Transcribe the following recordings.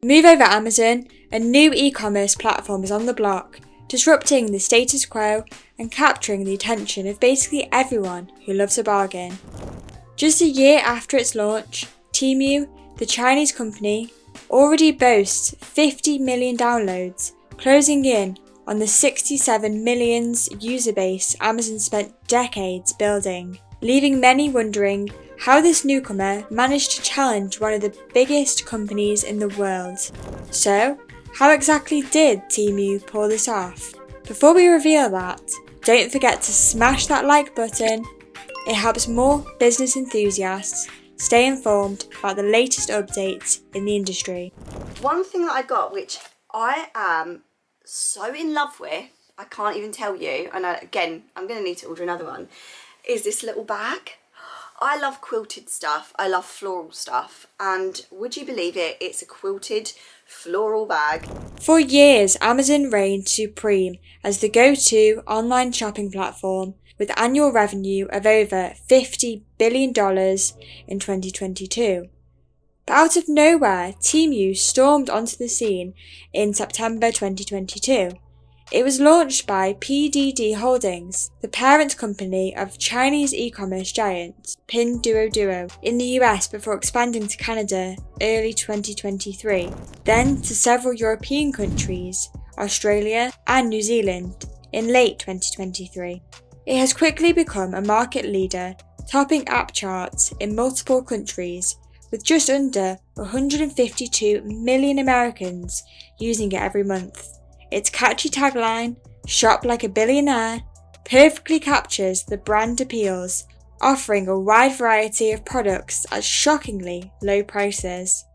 Move over Amazon, a new e-commerce platform is on the block, disrupting the status quo and capturing the attention of basically everyone who loves a bargain. Just a year after its launch, Temu, the Chinese company, already boasts 50 million downloads, closing in on the 67 million user base Amazon spent decades building, leaving many wondering how this newcomer managed to challenge one of the biggest companies in the world. So, how exactly did Temu pull this off? Before we reveal that, don't forget to smash that like button. It helps more business enthusiasts stay informed about the latest updates in the industry. One thing that I got, which I am so in love with, I can't even tell you, and again, I'm going to need to order another one, is this little bag. I love quilted stuff, I love floral stuff, and would you believe it, it's a quilted floral bag. For years, Amazon reigned supreme as the go-to online shopping platform with annual revenue of over $50 billion in 2022. But out of nowhere, Temu stormed onto the scene in September 2022. It was launched by PDD Holdings, the parent company of Chinese e-commerce giant Pinduoduo, in the US before expanding to Canada early 2023, then to several European countries, Australia and New Zealand in late 2023. It has quickly become a market leader, topping app charts in multiple countries, with just under 152 million Americans using it every month. Its catchy tagline, "Shop like a billionaire," perfectly captures the brand appeals, offering a wide variety of products at shockingly low prices.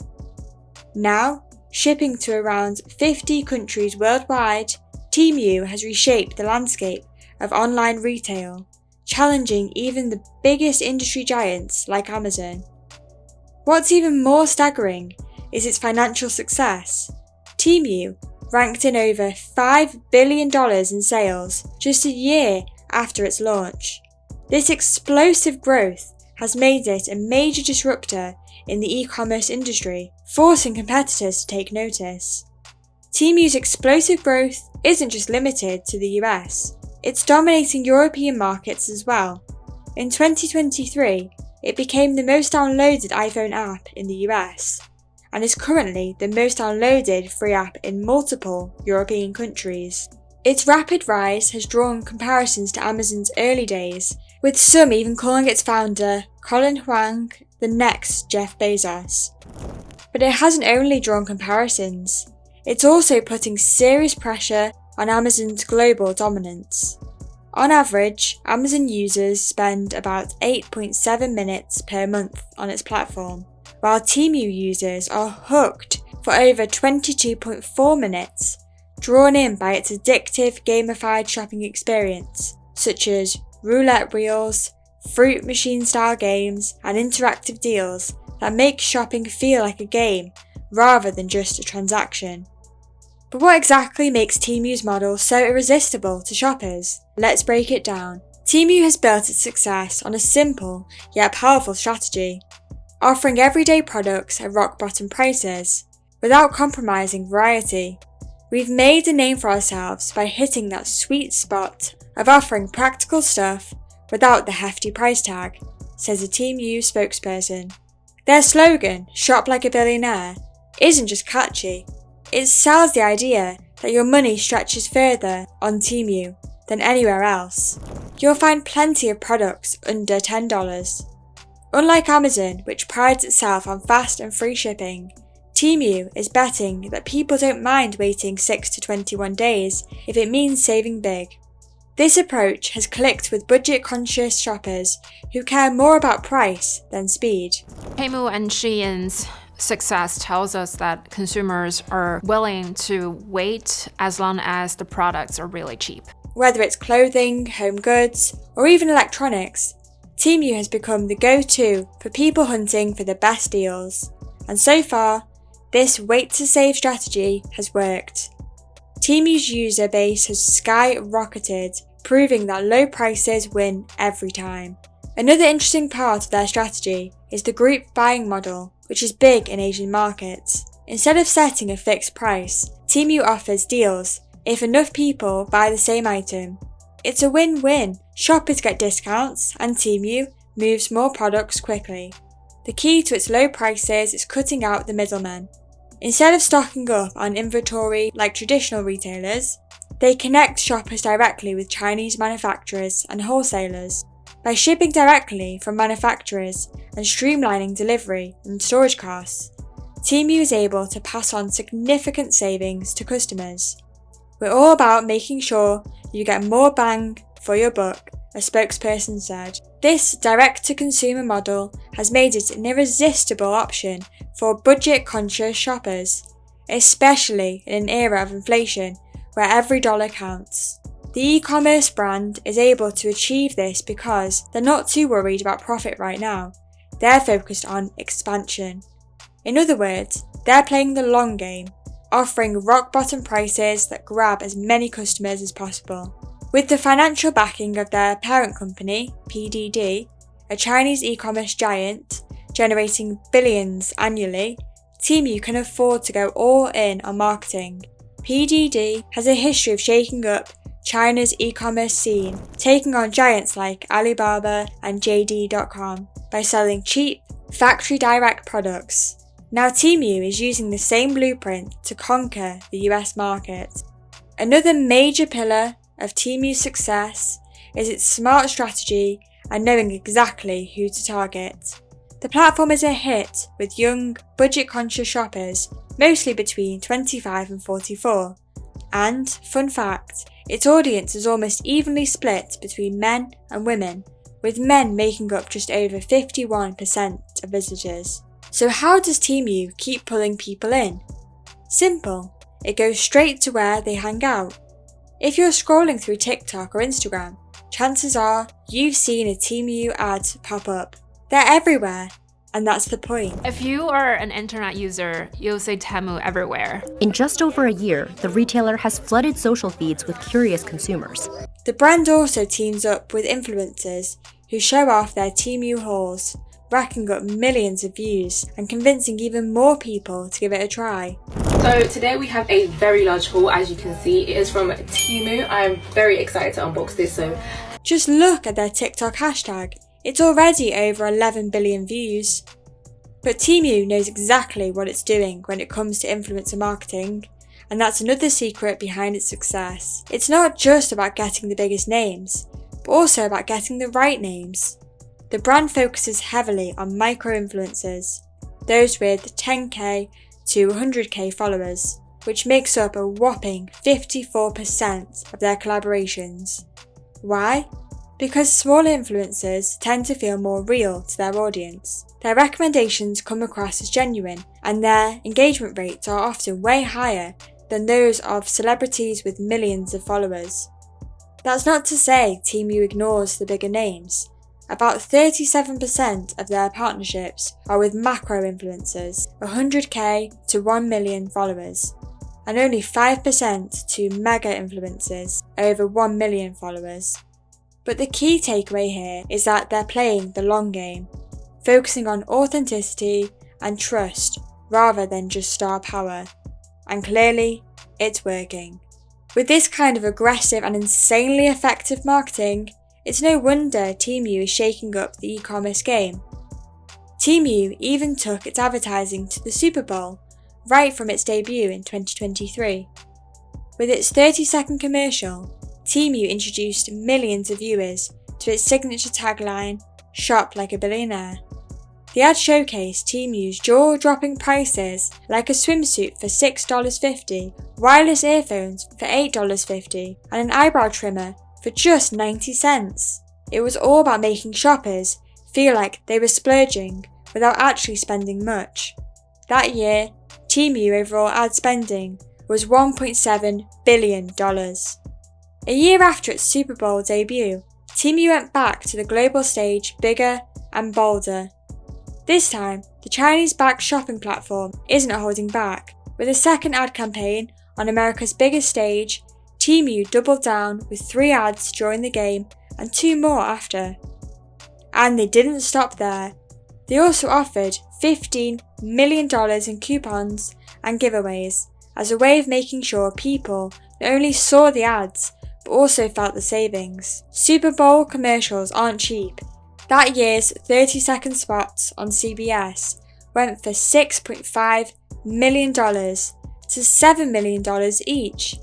Now, shipping to around 50 countries worldwide, Temu has reshaped the landscape of online retail, challenging even the biggest industry giants like Amazon. What's even more staggering is its financial success. Temu ranked in over $5 billion in sales just a year after its launch. This explosive growth has made it a major disruptor in the e-commerce industry, forcing competitors to take notice. Temu's explosive growth isn't just limited to the US, it's dominating European markets as well. In 2023, it became the most downloaded iPhone app in the US, and is currently the most downloaded free app in multiple European countries. Its rapid rise has drawn comparisons to Amazon's early days, with some even calling its founder, Colin Huang, the next Jeff Bezos. But it hasn't only drawn comparisons, it's also putting serious pressure on Amazon's global dominance. On average, Amazon users spend about 8.7 minutes per month on its platform, while Temu users are hooked for over 22.4 minutes, drawn in by its addictive gamified shopping experience, such as roulette wheels, fruit machine-style games, and interactive deals that make shopping feel like a game rather than just a transaction. But what exactly makes Temu's model so irresistible to shoppers? Let's break it down. Temu has built its success on a simple yet powerful strategy, offering everyday products at rock-bottom prices, without compromising variety. We've made a name for ourselves by hitting that sweet spot of offering practical stuff without the hefty price tag, says a Temu spokesperson. Their slogan, "Shop like a billionaire," isn't just catchy, it sells the idea that your money stretches further on Temu than anywhere else. You'll find plenty of products under $10. Unlike Amazon, which prides itself on fast and free shipping, Temu is betting that people don't mind waiting 6 to 21 days if it means saving big. This approach has clicked with budget-conscious shoppers who care more about price than speed. Temu and Shein's success tells us that consumers are willing to wait as long as the products are really cheap. Whether it's clothing, home goods, or even electronics, Temu has become the go-to for people hunting for the best deals. And so far, this wait-to-save strategy has worked. Temu's user base has skyrocketed, proving that low prices win every time. Another interesting part of their strategy is the group buying model, which is big in Asian markets. Instead of setting a fixed price, Temu offers deals if enough people buy the same item. It's a win-win. Shoppers get discounts and Temu moves more products quickly. The key to its low prices is cutting out the middlemen. Instead of stocking up on inventory like traditional retailers, they connect shoppers directly with Chinese manufacturers and wholesalers. By shipping directly from manufacturers and streamlining delivery and storage costs, Temu is able to pass on significant savings to customers. We're all about making sure you get more bang for your buck, a spokesperson said. This direct-to-consumer model has made it an irresistible option for budget-conscious shoppers, especially in an era of inflation where every dollar counts. The e-commerce brand is able to achieve this because they're not too worried about profit right now. They're focused on expansion. In other words, they're playing the long game, offering rock-bottom prices that grab as many customers as possible. With the financial backing of their parent company, PDD, a Chinese e-commerce giant generating billions annually, Temu can afford to go all in on marketing. PDD has a history of shaking up China's e-commerce scene, taking on giants like Alibaba and JD.com by selling cheap, factory-direct products. Now Temu is using the same blueprint to conquer the US market. Another major pillar of Temu's success is its smart strategy and knowing exactly who to target. The platform is a hit with young, budget-conscious shoppers, mostly between 25 and 44. And, fun fact, its audience is almost evenly split between men and women, with men making up just over 51% of visitors. So how does Temu keep pulling people in? Simple. It goes straight to where they hang out. If you're scrolling through TikTok or Instagram, chances are you've seen a Temu ad pop up. They're everywhere, and that's the point. If you are an internet user, you'll see Temu everywhere. In just over a year, the retailer has flooded social feeds with curious consumers. The brand also teams up with influencers who show off their Temu hauls, racking up millions of views and convincing even more people to give it a try. So today we have a very large haul, as you can see. It is from Temu. I'm very excited to unbox this. So just look at their TikTok hashtag. It's already over 11 billion views. But Temu knows exactly what it's doing when it comes to influencer marketing, and that's another secret behind its success. It's not just about getting the biggest names, but also about getting the right names. The brand focuses heavily on micro-influencers, those with 10k to 100k followers, which makes up a whopping 54% of their collaborations. Why? Because smaller influencers tend to feel more real to their audience. Their recommendations come across as genuine, and their engagement rates are often way higher than those of celebrities with millions of followers. That's not to say Temu ignores the bigger names. About 37% of their partnerships are with macro influencers, 100k to 1 million followers, and only 5% to mega influencers, over 1 million followers. But the key takeaway here is that they're playing the long game, focusing on authenticity and trust rather than just star power. And clearly, it's working. With this kind of aggressive and insanely effective marketing, it's no wonder Temu is shaking up the e-commerce game. Temu even took its advertising to the Super Bowl, right from its debut in 2023. With its 30-second commercial, Temu introduced millions of viewers to its signature tagline, "Shop like a billionaire." The ad showcased Temu's jaw-dropping prices, like a swimsuit for $6.50, wireless earphones for $8.50, and an eyebrow trimmer for just 90 cents. It was all about making shoppers feel like they were splurging without actually spending much. That year, Temu overall ad spending was $1.7 billion. A year after its Super Bowl debut, Temu went back to the global stage bigger and bolder. This time, the Chinese-backed shopping platform isn't holding back. With a second ad campaign on America's biggest stage, Temu doubled down with 3 ads during the game and 2 more after. And they didn't stop there. They also offered $15 million in coupons and giveaways as a way of making sure people not only saw the ads but also felt the savings. Super Bowl commercials aren't cheap. That year's 30-second spots on CBS went for $6.5 million to $7 million each.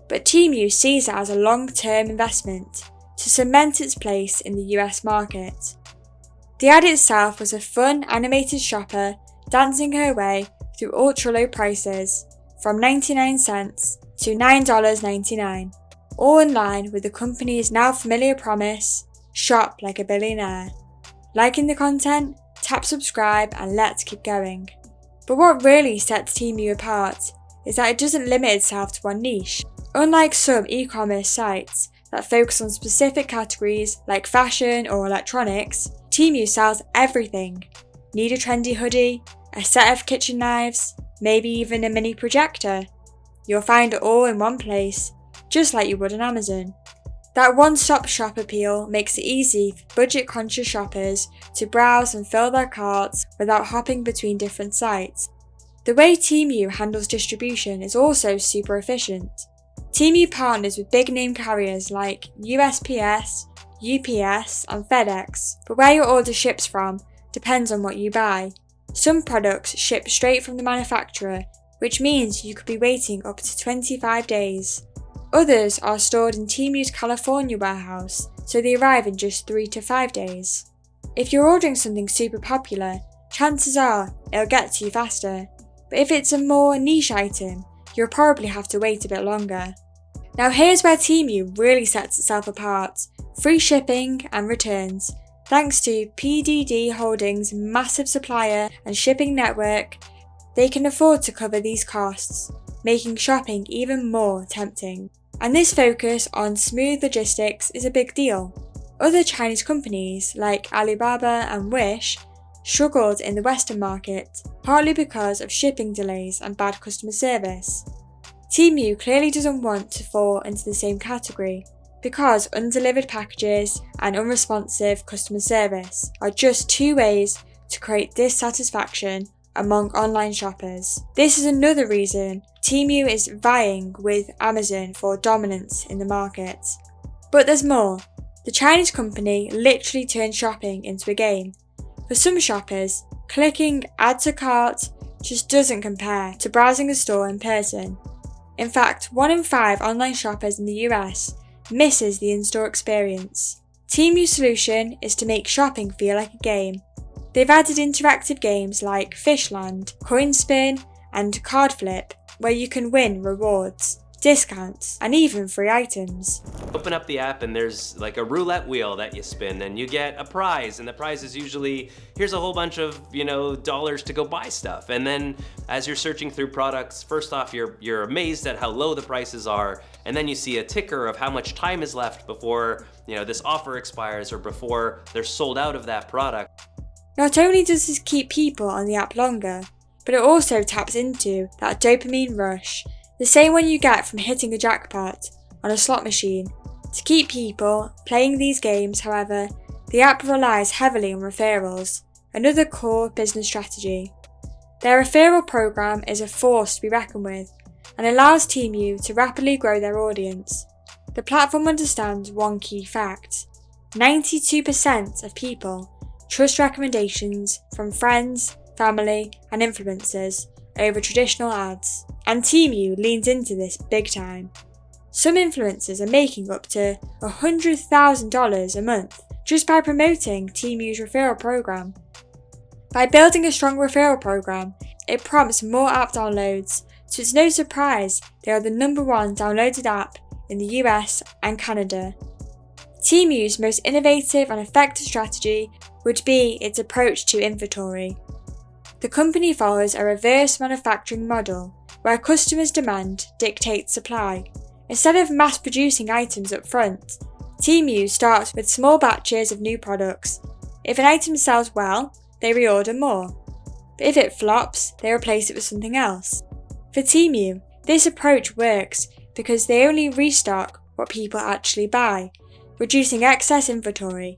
But Temu sees it as a long-term investment to cement its place in the US market. The ad itself was a fun animated shopper dancing her way through ultra-low prices from 99 cents to $9.99, all in line with the company's now familiar promise, shop like a billionaire. Liking the content? Tap subscribe and let's keep going. But what really sets Temu apart is that it doesn't limit itself to one niche. Unlike some e-commerce sites that focus on specific categories like fashion or electronics, Temu sells everything. Need a trendy hoodie, a set of kitchen knives, maybe even a mini projector? You'll find it all in one place, just like you would on Amazon. That one-stop shop appeal makes it easy for budget-conscious shoppers to browse and fill their carts without hopping between different sites. The way Temu handles distribution is also super efficient. Temu partners with big-name carriers like USPS, UPS and FedEx, but where your order ships from depends on what you buy. Some products ship straight from the manufacturer, which means you could be waiting up to 25 days. Others are stored in Temu's California warehouse, so they arrive in just 3 to 5 days. If you're ordering something super popular, chances are it'll get to you faster, but if it's a more niche item, you'll probably have to wait a bit longer. Now here's where Temu really sets itself apart: free shipping and returns. Thanks to PDD Holdings' massive supplier and shipping network, they can afford to cover these costs, making shopping even more tempting. And this focus on smooth logistics is a big deal. Other Chinese companies like Alibaba and Wish struggled in the Western market, partly because of shipping delays and bad customer service. Temu clearly doesn't want to fall into the same category, because undelivered packages and unresponsive customer service are just two ways to create dissatisfaction among online shoppers. This is another reason Temu is vying with Amazon for dominance in the market. But there's more. The Chinese company literally turned shopping into a game. For some shoppers, clicking add to cart just doesn't compare to browsing a store in person. In fact, 1 in 5 online shoppers in the US misses the in-store experience. Temu's solution is to make shopping feel like a game. They've added interactive games like Fishland, Coin Spin, and Card Flip, where you can win rewards, discounts, and even free items. Open up the app and there's like a roulette wheel that you spin and you get a prize, and the prize is usually, here's a whole bunch of, dollars to go buy stuff. And then as you're searching through products, first off, you're amazed at how low the prices are, and then you see a ticker of how much time is left before, this offer expires or before they're sold out of that product. Not only does this keep people on the app longer, but it also taps into that dopamine rush, the same one you get from hitting a jackpot on a slot machine. To keep people playing these games, however, the app relies heavily on referrals, another core business strategy. Their referral program is a force to be reckoned with and allows Temu to rapidly grow their audience. The platform understands one key fact: 92% of people trust recommendations from friends, family, and influencers over traditional ads, and Temu leans into this big time. Some influencers are making up to $100,000 a month just by promoting Temu's referral program. By building a strong referral program, it prompts more app downloads, so it's no surprise they are the #1 downloaded app in the US and Canada. Temu's most innovative and effective strategy would be its approach to inventory. The company follows a reverse manufacturing model where customers' demand dictates supply. Instead of mass producing items up front, Temu starts with small batches of new products. If an item sells well, they reorder more. But if it flops, they replace it with something else. For Temu, this approach works because they only restock what people actually buy, reducing excess inventory.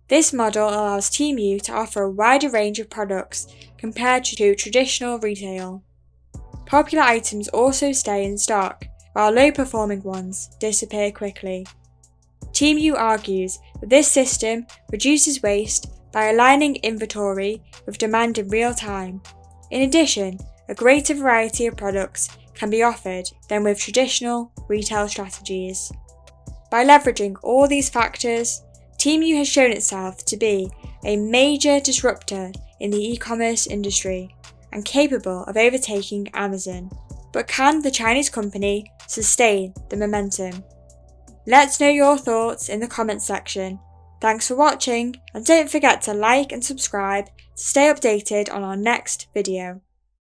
This model allows Temu to offer a wider range of products compared to traditional retail. popular items also stay in stock, while low-performing ones disappear quickly. Temu argues that this system reduces waste by aligning inventory with demand in real time. In addition, a greater variety of products can be offered than with traditional retail strategies. By leveraging all these factors, Temu has shown itself to be a major disruptor in the e-commerce industry and capable of overtaking Amazon. But can the Chinese company sustain the momentum? Let's know your thoughts in the comments section. Thanks for watching, and don't forget to like and subscribe to stay updated on our next video.